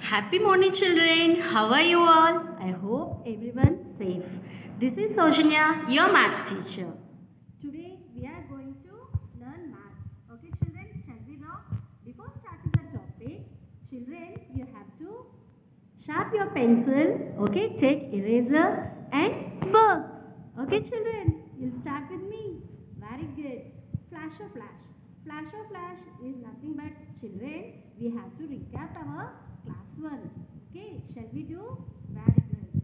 Happy morning, children. How are you all? I hope everyone's safe. This is Sojanya, your maths teacher. Today we are going to learn maths. Okay, children, shall we now? Before starting the topic, children, you have to sharp your pencil. Okay, take eraser and books. Okay, children, you'll start with me. Very good. Flash or flash. Flash or flash is nothing but, children, we have to recap our class 1. Okay, shall we do? Very good.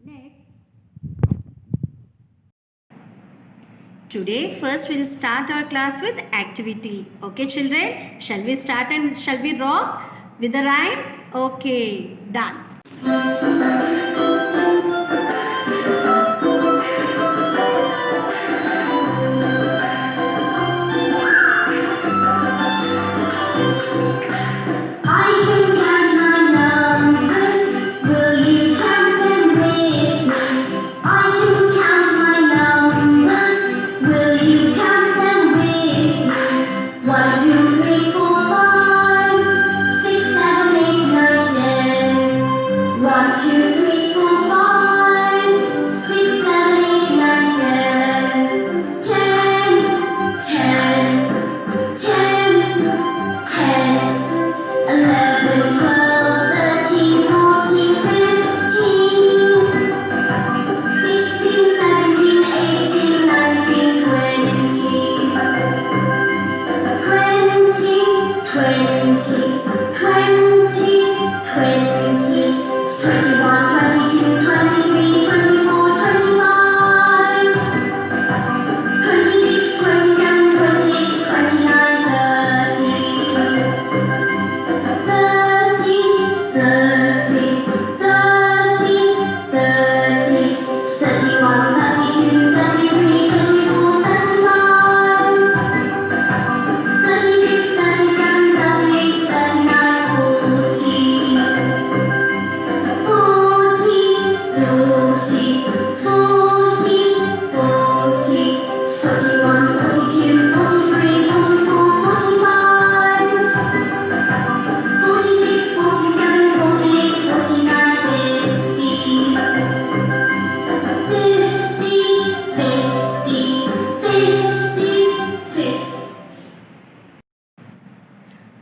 Next. Today first we'll start our class with activity. Okay, children, shall we start and shall we rock with the rhyme? Okay, done.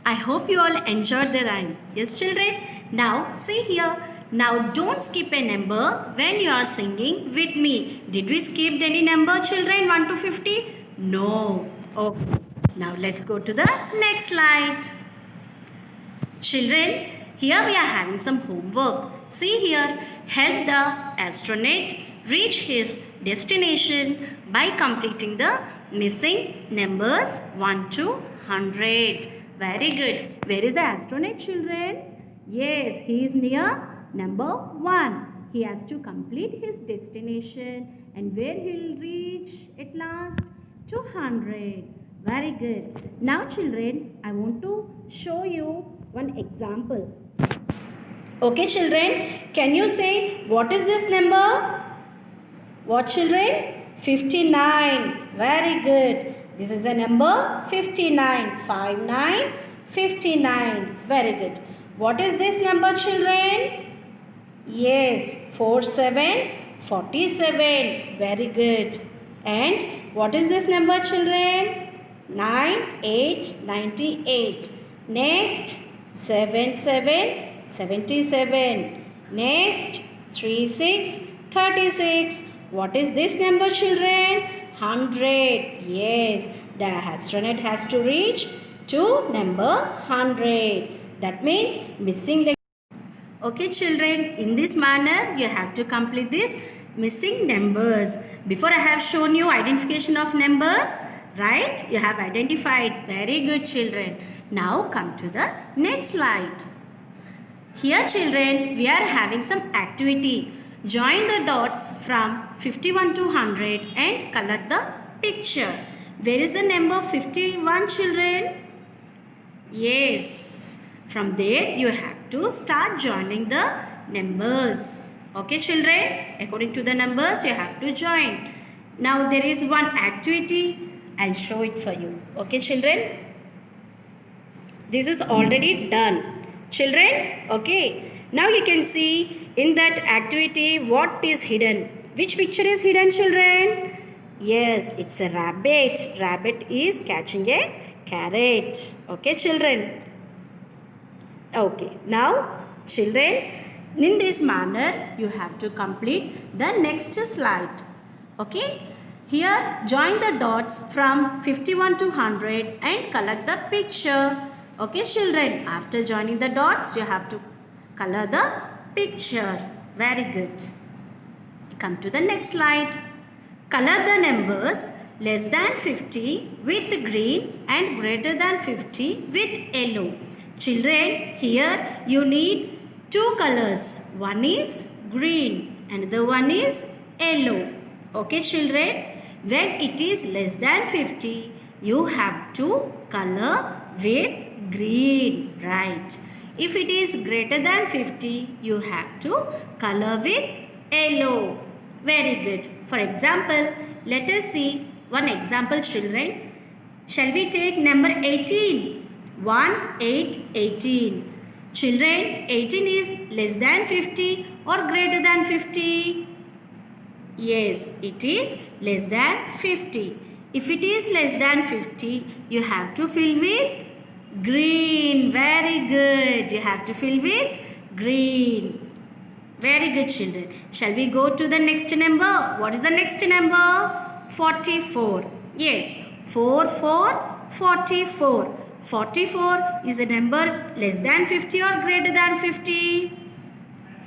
I hope you all enjoyed the rhyme. Yes, children? Now, see here. Now, don't skip a number when you are singing with me. Did we skip any number, children? 1 to 50? No. Okay. Now, let's go to the next slide. Children, here we are having some homework. See here. Help the astronaut reach his destination by completing the missing numbers 1 to 100. Very good. Where is the astronaut, children? Yes, he is near number 1. He has to complete his destination, and where he will reach at last? 200. Very good. Now, children, I want to show you one example. Okay, children, can you say what is this number? What, children? 59. Very good. This is a number 59. 59, 59. Very good. What is this number, children? Yes, 47, 47. Very good. And what is this number, children? 9, 8, 98. Next, 7, 7, 77. Next, 3, 6, 36. What is this number, children? 100. Yes, the astronaut has to reach to number 100. That means missing the... Okay, children, in this manner you have to complete this missing numbers. Before I have shown you identification of numbers, right? You have identified. Very good, children. Now come to the next slide. Here, children, we are having some activity. Join the dots from 51 to 100 and color the picture. Where is the number 51, children? Yes. From there, you have to start joining the numbers. Okay, children? According to the numbers, you have to join. Now, there is one activity. I'll show it for you. Okay, children? This is already done. Children, okay. Now you can see in that activity what is hidden. Which picture is hidden, children? Yes, it's a rabbit. Rabbit is catching a carrot. Okay, children. Okay, now children, in this manner you have to complete the next slide. Okay, here join the dots from 51 to 100 and color the picture. Okay, children, after joining the dots you have to color the picture. Very good. Come to the next slide. Color the numbers less than 50 with green and greater than 50 with yellow. Children, here you need two colors. One is green and the one is yellow. Okay, children, when it is less than 50, you have to color with green, right? If it is greater than 50, you have to color with yellow. Very good. For example, let us see one example, children. Shall we take number 18? 1, 8, 18. Children, 18 is less than 50 or greater than 50? Yes, it is less than 50. If it is less than 50, you have to fill with green. Very good. You have to fill with green. Very good, children. Shall we go to the next number? What is the next number? 44. Yes, 4, 4, 44. 44 is a number less than 50 or greater than 50?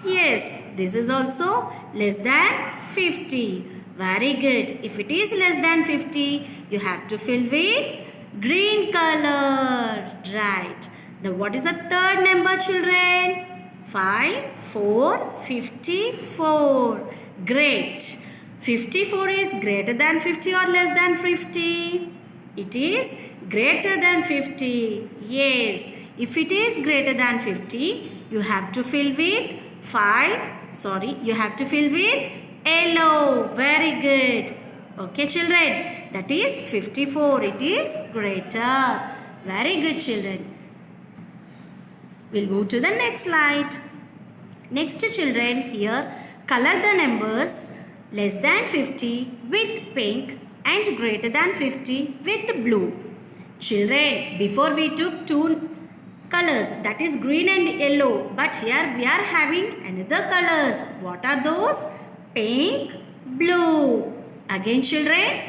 Yes, this is also less than 50. Very good. If it is less than 50, you have to fill with green color. Right. Then what is the third number, children? 5, 4, 54. Great. 54 is greater than 50 or less than 50? It is greater than 50. Yes. If it is greater than 50, you have to fill with you have to fill with yellow. Very good. Okay, children. That is 54. It is greater. Very good, children. We'll move to the next slide. Next, children, here color the numbers less than 50 with pink and greater than 50 with blue. Children, before we took two colors, that is green and yellow, but here we are having another colors. What are those? Pink, blue. Again, children,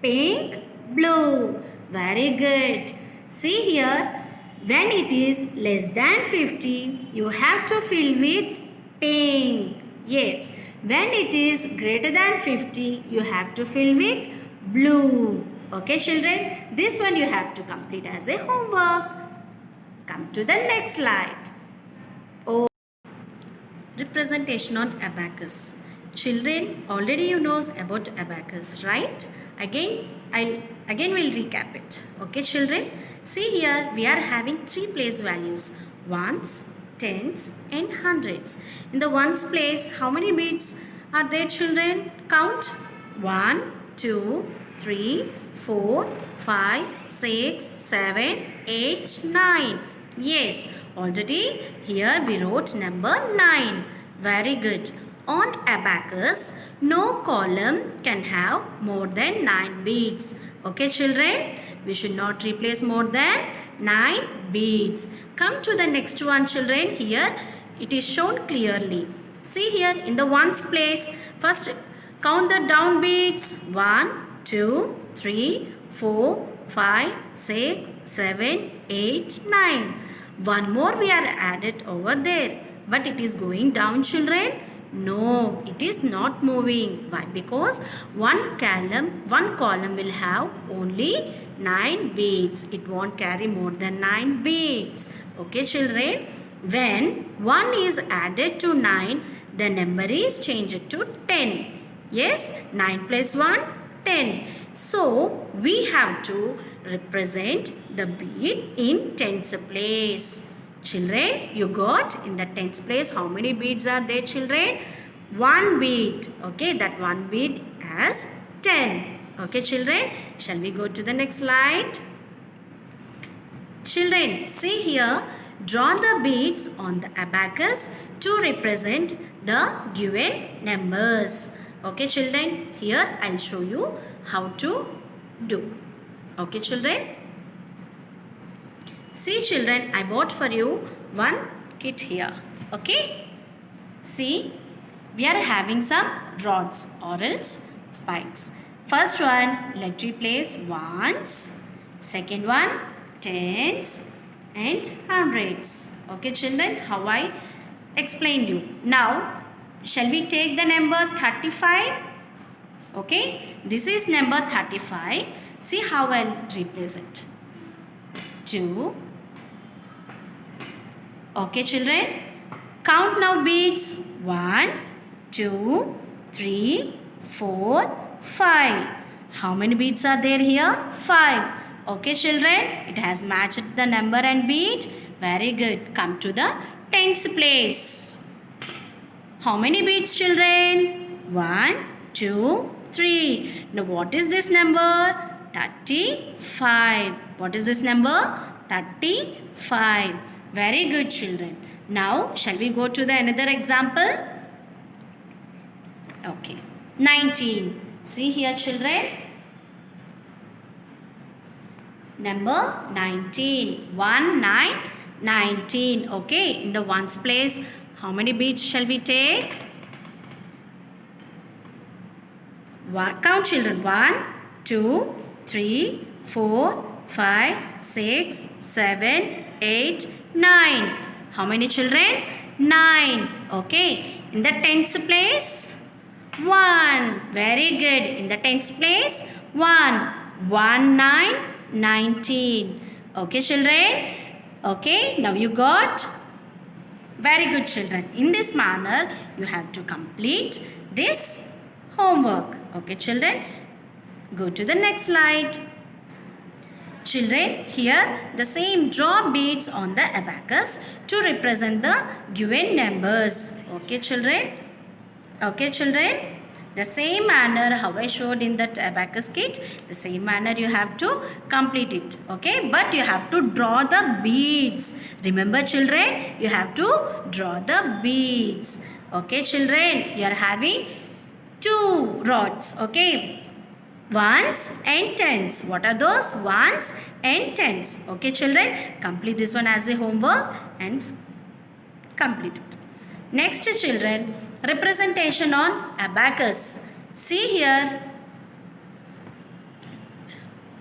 pink, blue. Very good. See here, when it is less than 50, you have to fill with pink. Yes. When it is greater than 50, you have to fill with blue. Okay, children, this one you have to complete as a homework. Come to the next slide. Oh, representation on abacus. Children, already you knows about abacus, right? Again we'll recap it. Okay, children, see here we are having three place values: ones, tens and hundreds. In the ones place, how many beads are there, children? Count. 1, 2, 3, 4, 5, 6, 7, 8, 9. Yes, already here we wrote number 9. Very good. On abacus, no column can have more than 9 beads. Okay, children, we should not replace more than 9 beads. Come to the next one, children. Here it is shown clearly. See here in the ones place, first count the down beads. 1, 2, 3, 4, 5, 6, 7, 8, 9. One more we are added over there. But it is going down, children. No, it is not moving. Why? Because one column will have only 9 beads. It won't carry more than 9 beads. Okay, children. When 1 is added to 9, the number is changed to 10. Yes, 9 plus 1, 10. So, we have to represent the bead in tens place. Children, you got in the tens place how many beads are there, children? 1 bead. Okay, that 1 bead has 10. Okay, children, shall we go to the next slide? Children, see here, Draw the beads on the abacus to represent the given numbers. Okay children, here I'll show you how to do. Okay children. See children, I bought for you one kit here. Okay. See, we are having some rods or else spikes. First one, let me place ones. Second one, tens and hundreds. Okay children, how I explained you. Now, shall we take the number 35? Okay, this is number 35. See how I'll replace it. 2. Okay children, count now beads. 1, 2, 3, 4, 5. How many beads are there here? 5. Okay children, it has matched the number and bead. Very good. Come to the tens place. How many beads children? 1, 2, 3. Now what is this number? 35. What is this number? 35. Very good children. Now shall we go to the another example? Okay. 19. See here children. Number 19. 1, 9, 19. Okay. In the ones place, how many beads shall we take? Count children. 1, 2, 3, 4, 5, 6, 7, 8, 9. How many children? 9. Okay. In the tens place? 1. Very good. In the tens place? 1. 1, 9, 19. Okay children? Okay. Now you got? Very good children. In this manner, you have to complete this homework. Okay children? Go to the next slide. Children, here the same draw beads on the abacus to represent the given numbers. Okay children? Okay children? The same manner how I showed in that abacus kit, the same manner you have to complete it. Okay? But you have to draw the beads. Remember children? You have to draw the beads. Okay children? You are having 2 rods. Okay? Ones and tens. What are those? Ones and tens. Okay children, complete this one as a homework and complete it. Next children, representation on abacus. See here,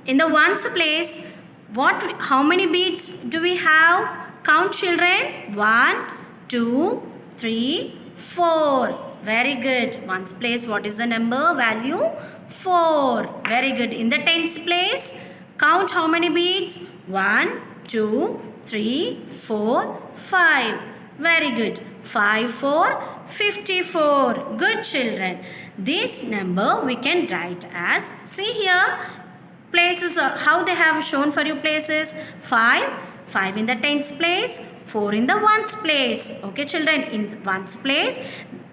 in the ones place, how many beads do we have? Count children. 1, 2, 3, 4. Very good. Ones place, what is the number value? 4. Very good. In the tens place, count how many beads? 1, 2, 3, 4, 5. Very good. 5, 4, 54. Good children. This number we can write as, see here, places, how they have shown for you places. 5 in the tens place, 4 in the ones place. Okay children, in ones place,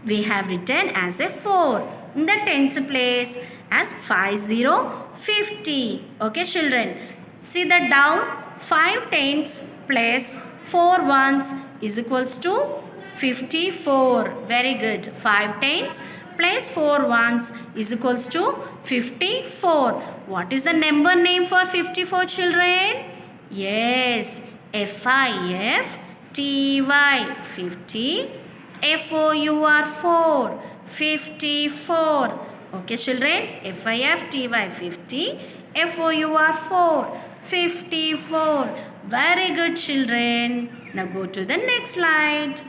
we have written as a 4. In the tens place as 5, 0, 50. Okay children. See the down. 5 tens plus 4 ones is equals to 54. Very good. 5 tens plus 4 ones is equals to 54. What is the number name for 54 children? Yes. F-I-F-T-Y. 50. F-O-U-R 4. 54. Okay children. F-I-F-T-Y 50. F-O-U-R 4. 54. Very good children. Now go to the next slide.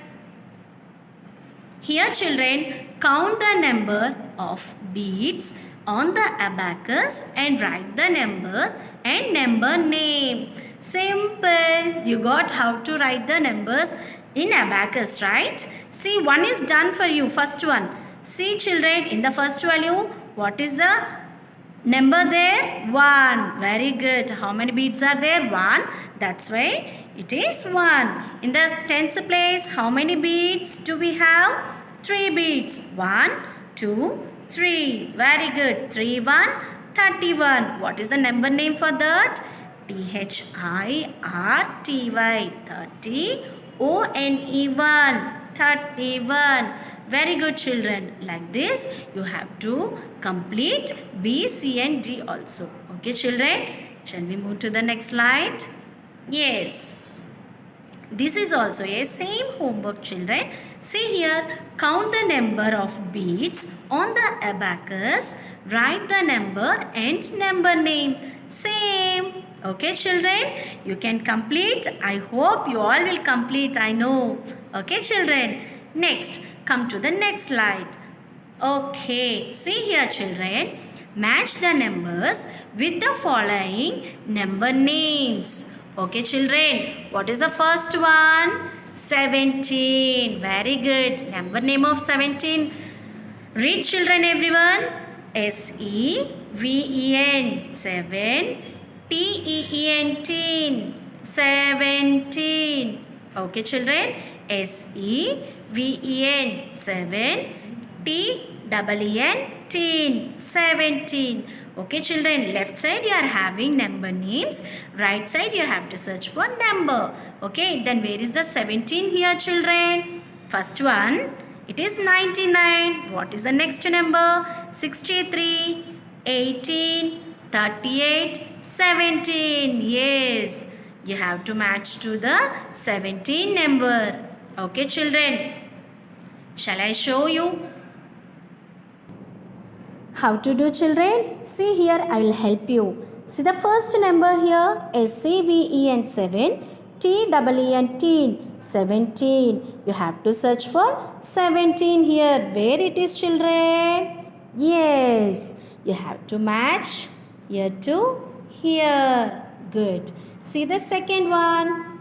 Here children, count the number of beads on the abacus and write the number and number name. Simple. You got how to write the numbers in abacus, right? See, one is done for you. First one. See children, in the first value, what is the number there? 1. Very good. How many beads are there? 1. That's why it is 1. In the tens place, how many beads do we have? 3 beads. 1, 2, 3. Very good. 3, 1, 31. What is the number name for that? THIRTY, 30. ONE, 31. Very good, children. Like this, you have to complete B, C and D also. Okay, children. Shall we move to the next slide? Yes. This is also a same homework, children. See here, count the number of beads on the abacus. Write the number and number name. Same. Okay, children, you can complete. I hope you all will complete. I know. Okay, children. Next, come to the next slide. Okay, see here, children. Match the numbers with the following number names. Okay, children. What is the first one? 17. Very good. Number name of 17. Read, children, everyone. SEVEN. 7. TEEN. Teen. 17. Okay, children. SEVEN. 7. TEEN. Teen. 17. Okay, children, left side you are having number names, right side you have to search for number. Okay, then where is the 17 here, children? First one, it is 99. What is the next number? 63, 18, 38, 17. Yes, you have to match to the 17 number. Okay, children, shall I show you how to do, children? See here, I will help you. See the first number here, SEVEN 7, TEEN teen, 17. You have to search for 17 here. Where it is, children? Yes, you have to match here to here. Good. See the second one,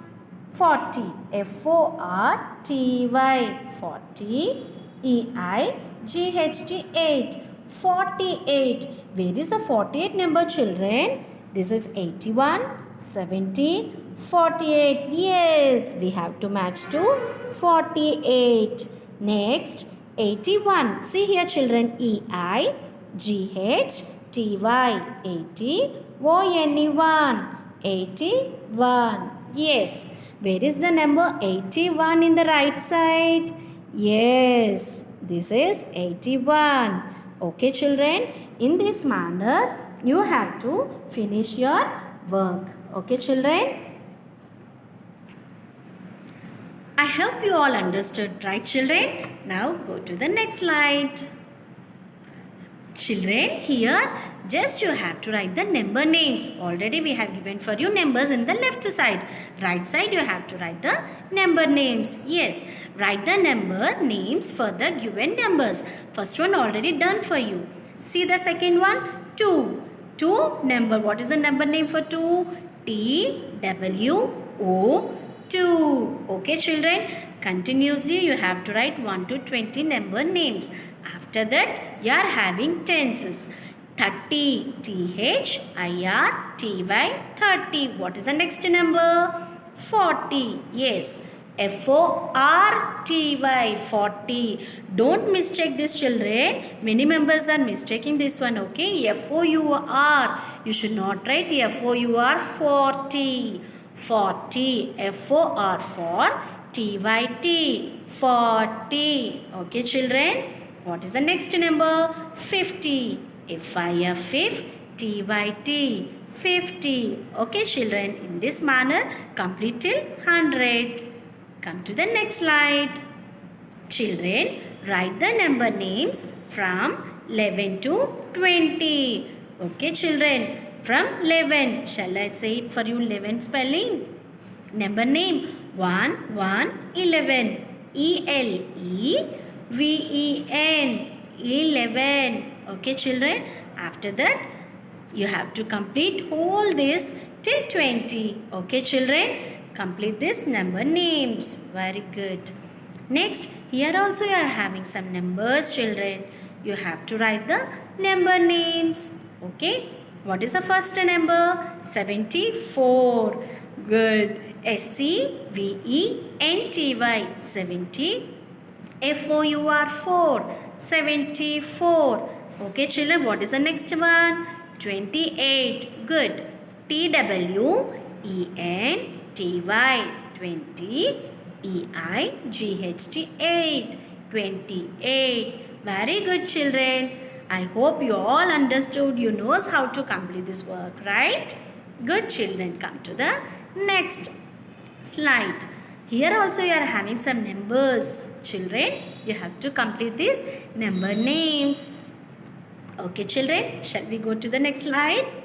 40, FORTY, 40, EIGHT 8. 48. Where is the 48 number, children? This is 81, 70, 48. Yes, we have to match to 48. Next, 81. See here, children. EIGHTY, 80, ONE, 81. Yes. Where is the number 81 in the right side? Yes, this is 81. Okay, children, in this manner, you have to finish your work. Okay, children? I hope you all understood, right, children? Now, go to the next slide. Children, here, just you have to write the number names. Already we have given for you numbers in the left side. Right side, you have to write the number names. Yes, write the number names for the given numbers. First one already done for you. See the second one, 2. 2 number. What is the number name for 2? TWO 2. Okay, children. Continuously, you have to write 1 to 20 number names. After that, you are having tenses. 30, THIRTY, 30. What is the next number? 40. Yes, FORTY, 40. Don't mistake this, children. Many members are mistaking this one. Okay, FOUR. You should not write FOUR 40. 40. FOR for TYT. 40. Okay, children. What is the next number? 50. FIF TYT. 50. Okay, children. In this manner, complete till 100. Come to the next slide. Children, write the number names from 11 to 20. Okay, children. From 11. Shall I say it for you? 11 spelling. Number name 1, 1, 11. ELEVEN. 11. Okay, children. After that, you have to complete all this till 20. Okay, children. Complete this number names. Very good. Next, here also you are having some numbers, children. You have to write the number names. Okay. What is the first number? 74. Good. SEVENTY. 70. FOUR 4. 74. Okay, children. What is the next one? 28. Good. TWENTY 20 EIGHT 8 28. Very good, children. I hope you all understood. You knows how to complete this work, right? Good, children. Come to the next slide. Here also you are having some numbers, children. You have to complete these number names. Okay, children. Shall we go to the next slide?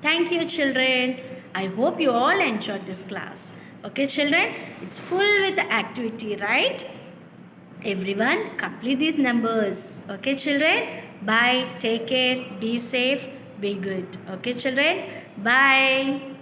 Thank you, children. I hope you all enjoyed this class. Okay, children. It's full with the activity, right? Everyone complete these numbers. Okay, children. Bye. Take care. Be safe. Be good. Okay, children. Bye.